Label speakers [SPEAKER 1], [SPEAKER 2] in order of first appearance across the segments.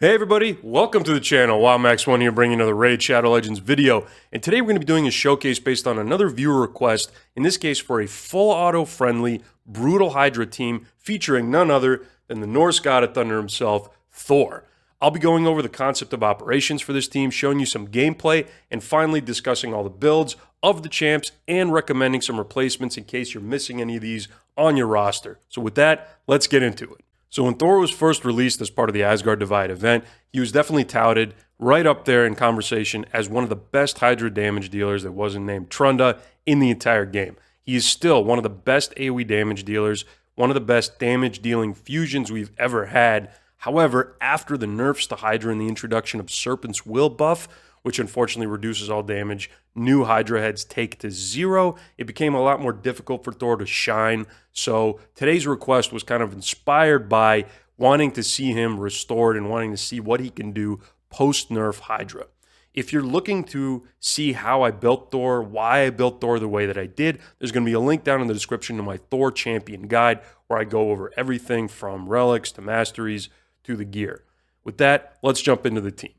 [SPEAKER 1] Hey everybody, welcome to the channel. WildMax1 here bringing another Raid Shadow Legends video. And today we're going to be doing a showcase based on another viewer request, in this case for a full auto-friendly Brutal Hydra team featuring none other than the Norse god of thunder himself, Thor. I'll be going over the concept of operations for this team, showing you some gameplay, and finally discussing all the builds of the champs and recommending some replacements in case you're missing any of these on your roster. So with that, let's get into it. So when Thor was first released as part of the Asgard Divide event, he was definitely touted right up there in conversation as one of the best Hydra damage dealers that wasn't named Trunda in the entire game. He is still one of the best AoE damage dealers, one of the best damage dealing fusions we've ever had. However, after the nerfs to Hydra and the introduction of Serpent's Will buff, which unfortunately reduces all damage, new Hydra heads take to 0. It became a lot more difficult for Thor to shine. So today's request was kind of inspired by wanting to see him restored and wanting to see what he can do post-nerf Hydra. If you're looking to see how I built Thor, why I built Thor the way that I did, there's going to be a link down in the description to my Thor Champion Guide where I go over everything from relics to masteries to the gear. With that, let's jump into the team.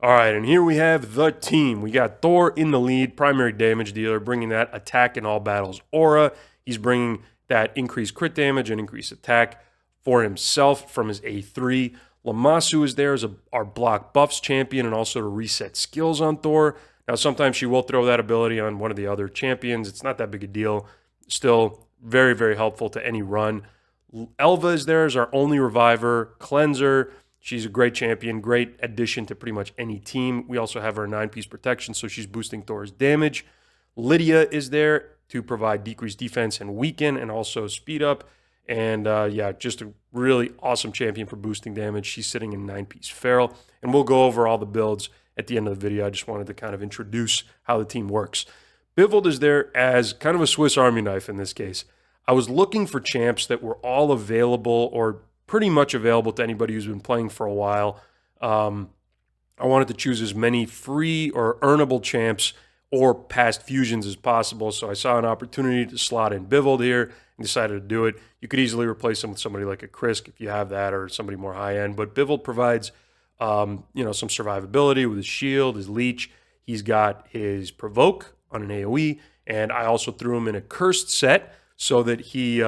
[SPEAKER 1] All right, and here we have the team. We got Thor in the lead, primary damage dealer, bringing that attack in all battles aura. He's bringing that increased crit damage and increased attack for himself from his A3. Lamasu is there as our block buffs champion and also to reset skills on Thor. Now, sometimes she will throw that ability on one of the other champions. It's not that big a deal. Still very, very helpful to any run. Elva is there as our only reviver, cleanser. She's a great champion, great addition to pretty much any team. We also have her 9-piece protection, so she's boosting Thor's damage. Lydia is there to provide decreased defense and weaken, and also speed up. And yeah, just a really awesome champion for boosting damage. She's sitting in 9-piece feral, and we'll go over all the builds at the end of the video. I just wanted to kind of introduce how the team works. Bivald is there as kind of a Swiss Army knife in this case. I was looking for champs that were all available or pretty much available to anybody who's been playing for a while. I wanted to choose as many free or earnable champs or past fusions as possible, so I saw an opportunity to slot in Bivald here and decided to do it. You could easily replace him with somebody like a Krisk if you have that, or somebody more high-end, but Bivald provides some survivability with his shield, his leech. He's got his provoke on an AoE, and I also threw him in a cursed set so that he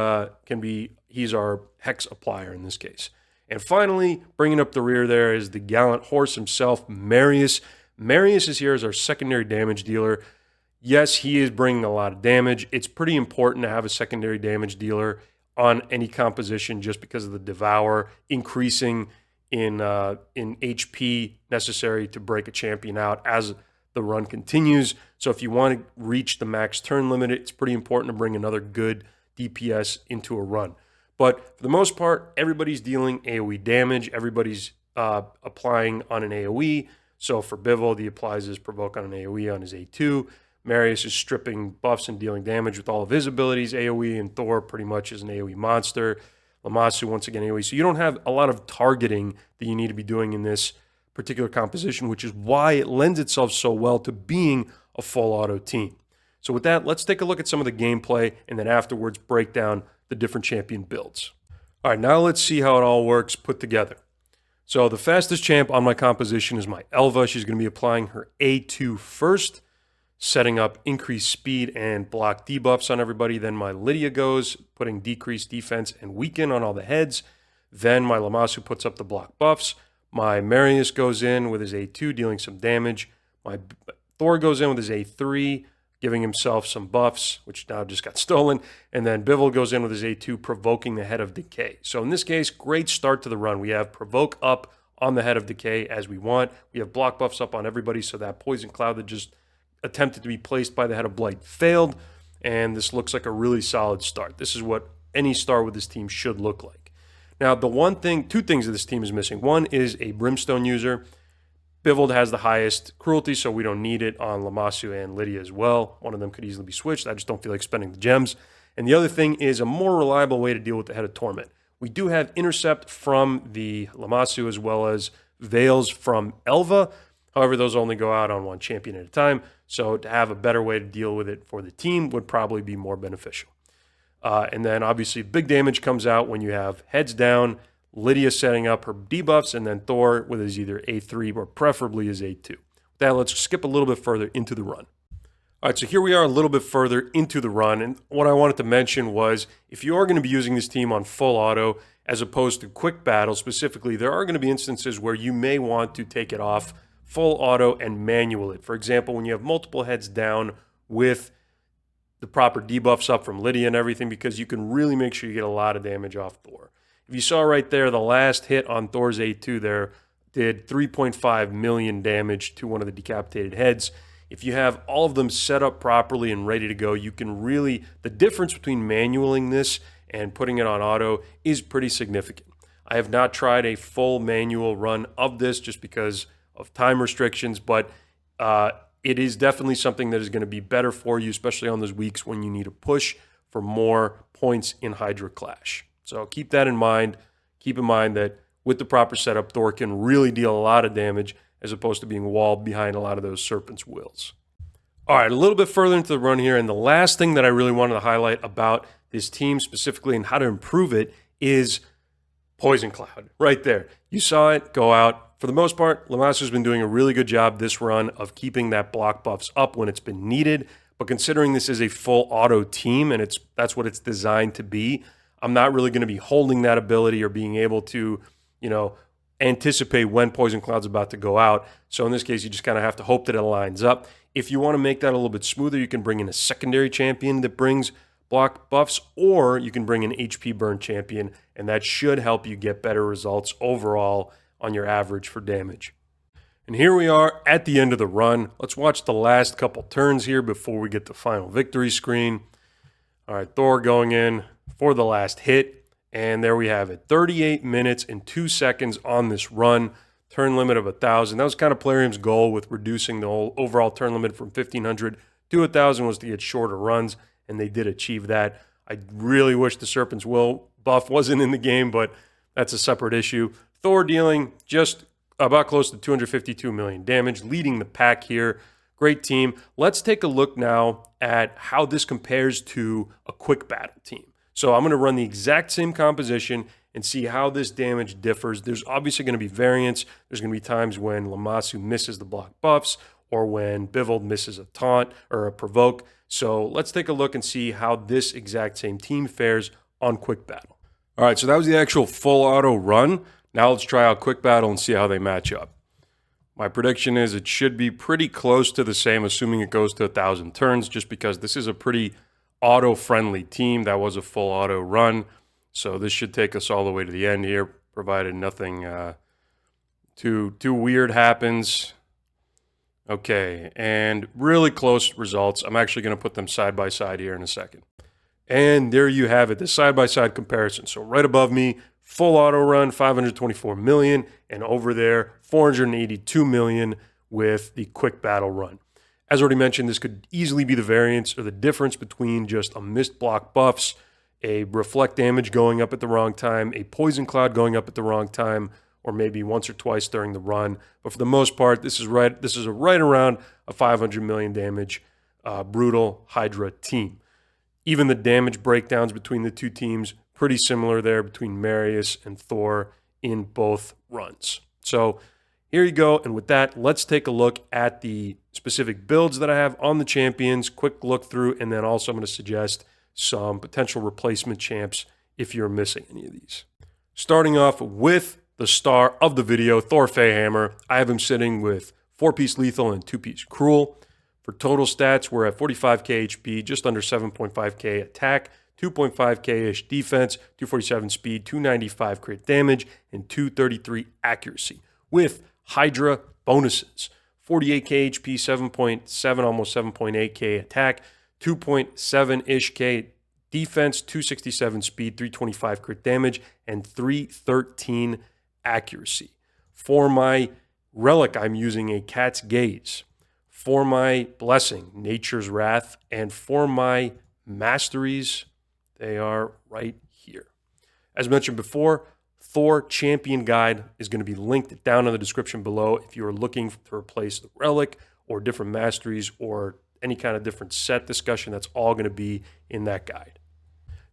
[SPEAKER 1] he's our hex applier in this case. And finally, bringing up the rear there is the Gallant horse himself, Marius. Marius is here as our secondary damage dealer. Yes, he is bringing a lot of damage. It's pretty important to have a secondary damage dealer on any composition just because of the Devour increasing in HP necessary to break a champion out as the run continues. So if you want to reach the max turn limit, it's pretty important to bring another good DPS into a run. But for the most part, everybody's dealing AoE damage. Everybody's applying on an AoE. So for Bivald, he applies his provoke on an AoE on his A2. Marius is stripping buffs and dealing damage with all of his abilities, AoE, and Thor pretty much is an AoE monster. Lamasu, once again, AoE. So you don't have a lot of targeting that you need to be doing in this particular composition, which is why it lends itself so well to being a full auto team. So with that, let's take a look at some of the gameplay and then afterwards break down the different champion builds. All right, now let's see how it all works put together. So the fastest champ on my composition is my Elva. She's going to be applying her A2 first, setting up increased speed and block debuffs on everybody. Then my Lydia goes, putting decreased defense and weaken on all the heads. Then my Lamasu puts up the block buffs. My Marius goes in with his A2, dealing some damage. My Thor goes in with his A3, giving himself some buffs, which now just got stolen. And then Bivald goes in with his A2, provoking the Head of Decay. So in this case, great start to the run. We have provoke up on the Head of Decay as we want. We have block buffs up on everybody, so that poison cloud that just attempted to be placed by the Head of Blight failed. And this looks like a really solid start. This is what any start with this team should look like. Now, two things that this team is missing. One is a Brimstone user. Bivald has the highest cruelty, so we don't need it on Lamasu and Lydia as well. One of them could easily be switched. I just don't feel like spending the gems. And the other thing is a more reliable way to deal with the Head of Torment. We do have Intercept from the Lamasu as well as Veils from Elva. However, those only go out on one champion at a time. So to have a better way to deal with it for the team would probably be more beneficial. And then obviously big damage comes out when you have heads down, Lydia setting up her debuffs, and then Thor with his either A3 or preferably his A2. With that, let's skip a little bit further into the run. All right, so here we are a little bit further into the run, and what I wanted to mention was if you are going to be using this team on full auto as opposed to quick battle specifically, there are going to be instances where you may want to take it off full auto and manual it. For example, when you have multiple heads down with the proper debuffs up from Lydia and everything, because you can really make sure you get a lot of damage off Thor. If you saw right there, the last hit on Thor's A2 there did 3.5 million damage to one of the decapitated heads. If you have all of them set up properly and ready to go, you can really, the difference between manualing this and putting it on auto is pretty significant. I have not tried a full manual run of this just because of time restrictions, but it is definitely something that is going to be better for you, especially on those weeks when you need a push for more points in Hydra Clash. So keep that in mind. Keep in mind that with the proper setup, Thor can really deal a lot of damage as opposed to being walled behind a lot of those Serpent's Wills. All right, a little bit further into the run here, and the last thing that I really wanted to highlight about this team specifically and how to improve it is Poison Cloud. Right there. You saw it go out. For the most part, Lamasu's been doing a really good job this run of keeping that block buffs up when it's been needed. But considering this is a full auto team and that's what it's designed to be, I'm not really going to be holding that ability or being able to, anticipate when Poison Cloud's about to go out. So in this case, you just kind of have to hope that it lines up. If you want to make that a little bit smoother, you can bring in a secondary champion that brings block buffs, or you can bring an HP burn champion, and that should help you get better results overall on your average for damage. And here we are at the end of the run. Let's watch the last couple turns here before we get the final victory screen. All right, Thor going in for the last hit. And there we have it. 38 minutes and 2 seconds on this run. Turn limit of 1,000. That was kind of Plarium's goal with reducing the whole overall turn limit from 1,500 to 1,000 was to get shorter runs, and they did achieve that. I really wish the Serpent's Will buff wasn't in the game, but that's a separate issue. Thor dealing just about close to 252 million damage, leading the pack here. Great team. Let's take a look now at how this compares to a quick battle team. So I'm going to run the exact same composition and see how this damage differs. There's obviously going to be variance. There's going to be times when Lamasu misses the block buffs or when Bivald misses a taunt or a provoke. So let's take a look and see how this exact same team fares on quick battle. All right, so that was the actual full auto run. Now let's try out quick battle and see how they match up. My prediction is it should be pretty close to the same, assuming it goes to 1,000 turns, just because this is a pretty auto-friendly team. That was a full auto run, so this should take us all the way to the end here, provided nothing too weird happens. Okay, and really close results. I'm actually going to put them side by side here in a second. And there you have it, the side-by-side comparison. So right above me, full auto run, 524 million, and over there, 482 million with the quick battle run. As already mentioned, this could easily be the variance or the difference between just a missed block buffs, a reflect damage going up at the wrong time, a poison cloud going up at the wrong time, or maybe once or twice during the run. But for the most part, this is right around a 500 million damage Brutal Hydra team. Even the damage breakdowns between the two teams, pretty similar there between Marius and Thor in both runs. So here you go. And with that, let's take a look at the specific builds that I have on the champions, quick look through, and then also I'm going to suggest some potential replacement champs if you're missing any of these. Starting off with the star of the video, Thor Faehammer. I have him sitting with 4-piece lethal and 2-piece cruel. For total stats, we're at 45k HP, just under 7.5k attack, 2.5k-ish defense, 247 speed, 295 crit damage, and 233 accuracy. With Hydra bonuses, 48k HP, 7.7, almost 7.8k attack, 2.7-ish k defense, 267 speed, 325 crit damage, and 313 accuracy. For my relic, I'm using a Cat's Gaze. For my blessing, Nature's Wrath, and for my masteries, they are right here. As mentioned before, Thor Champion Guide is going to be linked down in the description below if you are looking to replace the relic or different masteries or any kind of different set discussion. That's all going to be in that guide.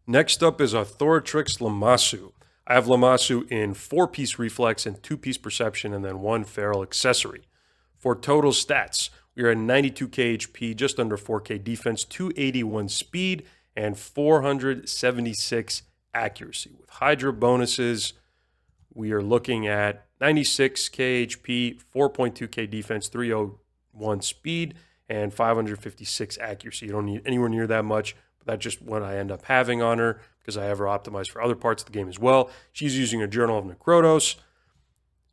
[SPEAKER 1] Next up is Authoratrix Lamasu. I have Lamasu in 4-piece reflex and 2-piece perception and then 1 feral accessory. For total stats, we are at 92k HP, just under 4k defense, 281 speed, and 476 accuracy. With Hydra bonuses, we are looking at 96k HP, 4.2k defense, 301 speed, and 556 accuracy. You don't need anywhere near that much, but that's just what I end up having on her because I have her optimized for other parts of the game as well. She's using a Journal of Necrotos.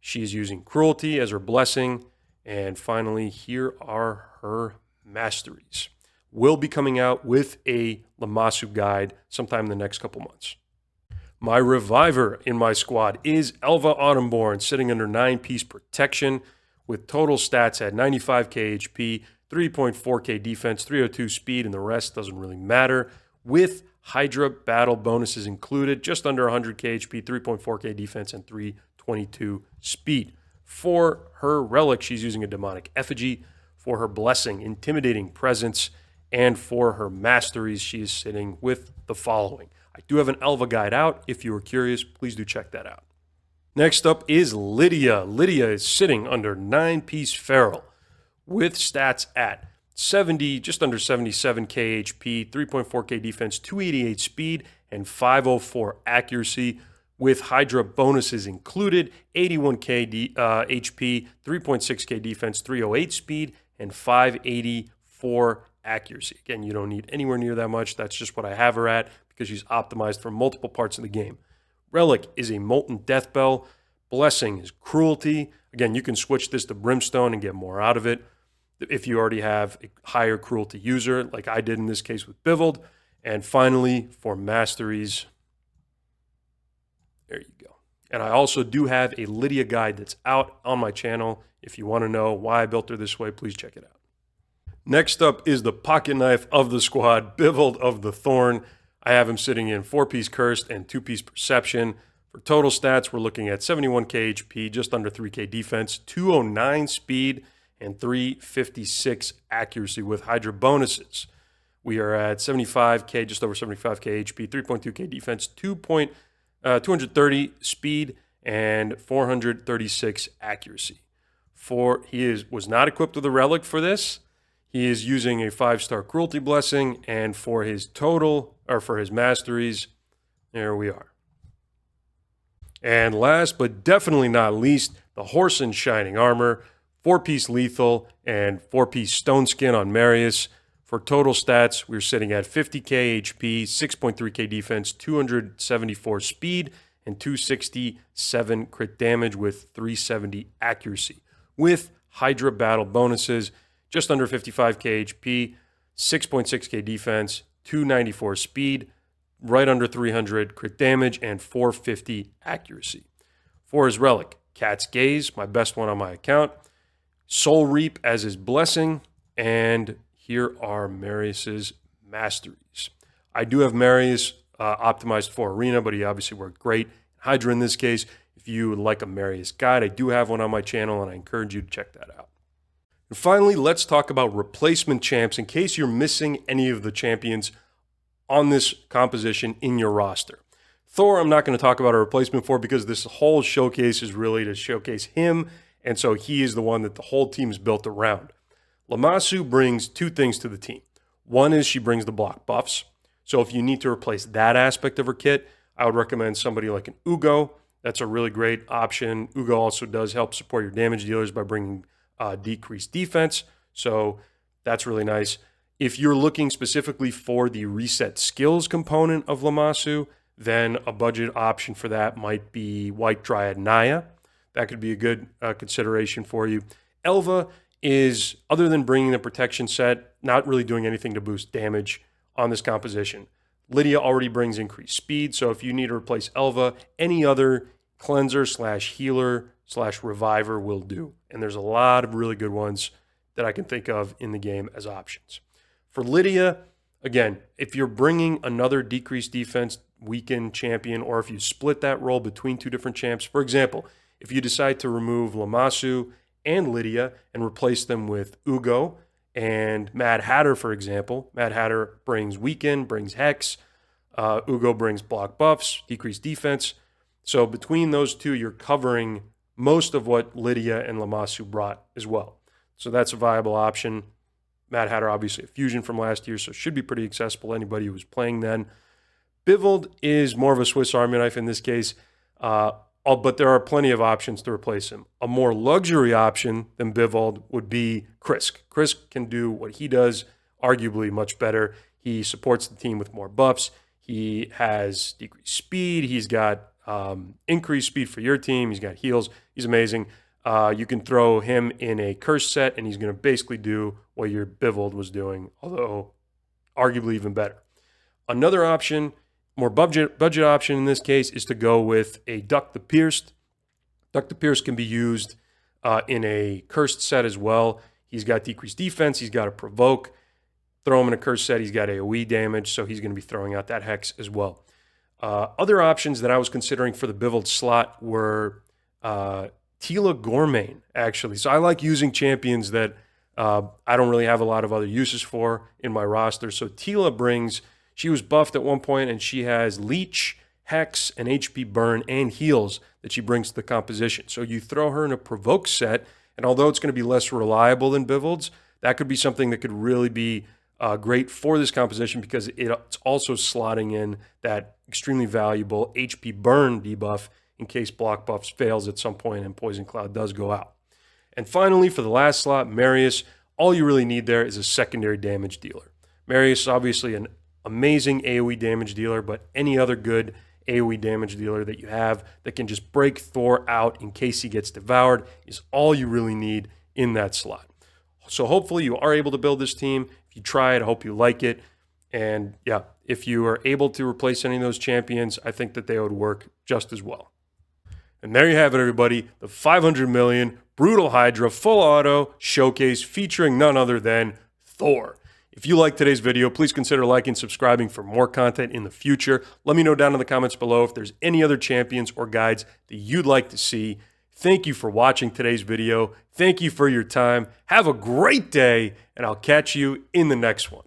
[SPEAKER 1] She's using Cruelty as her blessing. And finally, here are her masteries. Will be coming out with a Lamasu guide sometime in the next couple months. My reviver in my squad is Elva Autumnborn, sitting under 9-piece protection with total stats at 95k HP, 3.4k defense, 302 speed, and the rest doesn't really matter. With Hydra battle bonuses included, just under 100k HP, 3.4k defense, and 322 speed. For her relic, she's using a demonic effigy. For her blessing, intimidating presence. And for her masteries, she is sitting with the following. I do have an Elva guide out. If you were curious, please do check that out. Next up is Lydia. Lydia is sitting under 9-piece feral with stats at 70, just under 77k HP, 3.4k defense, 288 speed, and 504 accuracy. With Hydra bonuses included, 81k HP, 3.6k defense, 308 speed, and 584 accuracy. Again, you don't need anywhere near that much. That's just what I have her at because she's optimized for multiple parts of the game. Relic is a Molten Death Bell. Blessing is Cruelty. Again, you can switch this to Brimstone and get more out of it if you already have a higher Cruelty user, like I did in this case with Bivald. And finally, for Masteries, there you go. And I also do have a Lydia guide that's out on my channel. If you want to know why I built her this way, please check it out. Next up is the pocket knife of the squad, Bivald of the Thorn. I have him sitting in 4-piece Cursed and 2-piece Perception. For total stats, we're looking at 71k HP, just under 3k defense, 209 speed, and 356 accuracy with Hydra bonuses. We are at 75k, just over 75k HP, 3.2k defense, 230 speed, and 436 accuracy. Was not equipped with a relic for this. He is using a 5-star Cruelty blessing, and for his masteries, there we are. And last but definitely not least, the Horse in Shining Armor, 4-piece lethal and 4-piece stone skin on Marius. For total stats, we're sitting at 50k HP, 6.3k defense, 274 speed, and 267 crit damage with 370 accuracy. With Hydra battle bonuses, just under 55k HP, 6.6k defense, 294 speed, right under 300 crit damage, and 450 accuracy. For his relic, Cat's Gaze, my best one on my account, Soul Reap as his blessing, and here are Marius's masteries. I do have Marius optimized for Arena, but he obviously worked great. Hydra in this case, if you would like a Marius guide, I do have one on my channel, and I encourage you to check that out. And finally, let's talk about replacement champs in case you're missing any of the champions on this composition in your roster. Thor, I'm not going to talk about a replacement for because this whole showcase is really to showcase him, and so he is the one that the whole team is built around. Lamasu brings 2 things to the team. One is she brings the block buffs. So if you need to replace that aspect of her kit, I would recommend somebody like an Ugo. That's a really great option. Ugo also does help support your damage dealers by bringing decreased defense. So that's really nice. If you're looking specifically for the reset skills component of Lamasu, then a budget option for that might be White Dryad Naya. That could be a good consideration for you. Elva is, other than bringing the protection set, not really doing anything to boost damage on this composition. Lydia already brings increased speed, so if you need to replace Elva, any other cleanser slash healer slash reviver will do. And there's a lot of really good ones that I can think of in the game as options. For Lydia, again, if you're bringing another decreased defense weakened champion, or if you split that role between 2 different champs, for example, if you decide to remove Lamasu and Lydia and replace them with Ugo and Mad Hatter, for example. Mad Hatter brings Weaken, brings Hex. Ugo brings block buffs, decreased defense. So between those two, you're covering most of what Lydia and Lamasu brought as well. So that's a viable option. Mad Hatter, obviously a fusion from last year, so it should be pretty accessible to anybody who was playing then. Bivald is more of a Swiss Army knife in this case, but there are plenty of options to replace him. A more luxury option than Bivald would be Krisk. Krisk can do what he does, arguably much better. He supports the team with more buffs. He has decreased speed. He's got increased speed for your team. He's got heals. He's amazing. You can throw him in a curse set, and he's going to basically do what your Bivald was doing, although arguably even better. Another option, more budget option in this case, is to go with a Duck the Pierced. Duck the Pierced can be used in a cursed set as well. He's got decreased defense. He's got a provoke. Throw him in a cursed set. He's got AoE damage, so he's going to be throwing out that hex as well. Other options that I was considering for the Bivald slot were Tila Gormain, actually. So I like using champions that I don't really have a lot of other uses for in my roster. So Tila she was buffed at one point, and she has Leech, Hex, and HP Burn, and heals that she brings to the composition. So you throw her in a Provoke set, and although it's going to be less reliable than Bivald's, that could be something that could really be great for this composition because it's also slotting in that extremely valuable HP Burn debuff in case block buffs fails at some point and Poison Cloud does go out. And finally, for the last slot, Marius, all you really need there is a secondary damage dealer. Marius is obviously an amazing AoE damage dealer, but any other good AoE damage dealer that you have that can just break Thor out in case he gets devoured is all you really need in that slot. So hopefully you are able to build this team. If you try it, I hope you like it. And yeah, if you are able to replace any of those champions, I think that they would work just as well. And there you have it, everybody. The 500 million Brutal Hydra full auto showcase featuring none other than Thor. If you liked today's video, please consider liking and subscribing for more content in the future. Let me know down in the comments below if there's any other champions or guides that you'd like to see. Thank you for watching today's video. Thank you for your time. Have a great day, and I'll catch you in the next one.